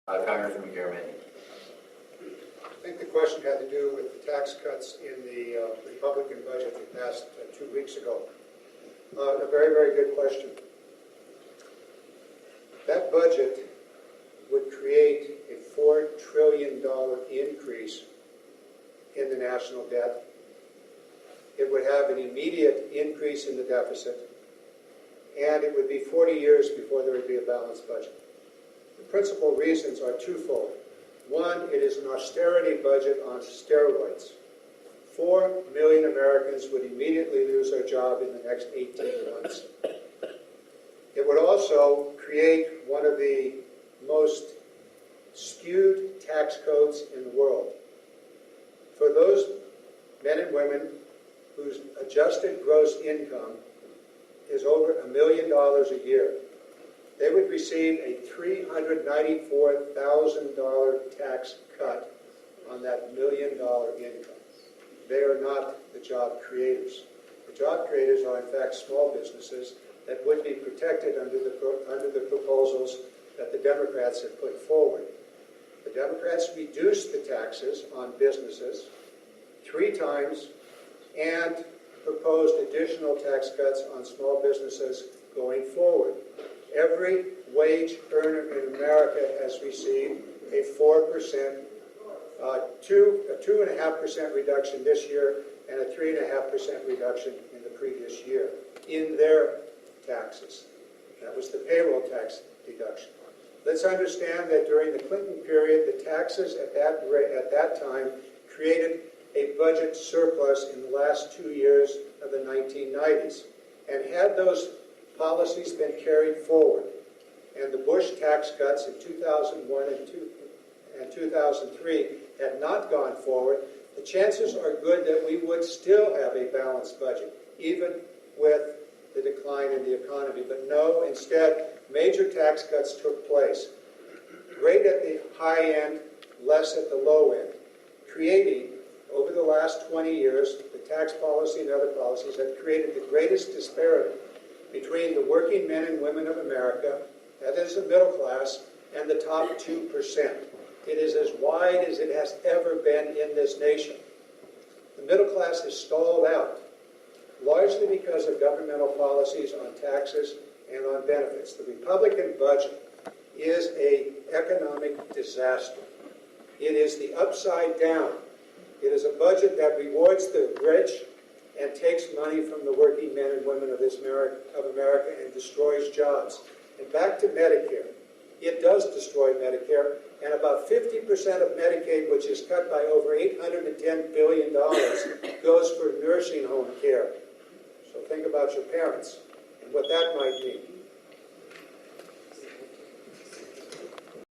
Congressman Garamendi. I think the question had to do with the tax cuts in the Republican budget that passed 2 weeks ago. A very, very good question. That budget would create a $4 trillion increase in the national debt. It would have an immediate increase in the deficit, and it would be 40 years before there would be a balanced budget. The principal reasons are twofold. One, it is an austerity budget on steroids. 4 million Americans would immediately lose their job in the next 18 months. It would also create one of the most skewed tax codes in the world. For those men and women whose adjusted gross income is over $1 million a year, they would receive a $394,000 tax cut on that $1 million income. They are not the job creators. The job creators are, in fact, small businesses that would be protected under the proposals that the Democrats have put forward. The Democrats reduced the taxes on businesses 3 times and proposed additional tax cuts on small businesses going forward. Every wage earner in America has received a 4%, 2.5% reduction this year and a 3.5% reduction in the previous year in their taxes. That was the payroll tax deduction. Let's understand that during the Clinton period, the taxes at that time created a budget surplus in the last 2 years of the 1990s. And had those policies been carried forward, and the Bush tax cuts in 2001 and 2003 had not gone forward, the chances are good that we would still have a balanced budget, even with the decline in the economy. But no, instead, major tax cuts took place. Great at the high end, less at the low end, creating, over the last 20 years, the tax policy and other policies have created the greatest disparity between the working men and women of America, that is the middle class, and the top 2%. It is as wide as it has ever been in this nation. The middle class has stalled out, largely because of governmental policies on taxes and on benefits. The Republican budget is an economic disaster. It is the upside down. It is a budget that rewards the rich and takes money from the working men and women of America and destroys jobs. And back to Medicare. It does destroy Medicare, and about 50% of Medicaid, which is cut by over $810 billion, goes for nursing home care. So think about your parents and what that might mean.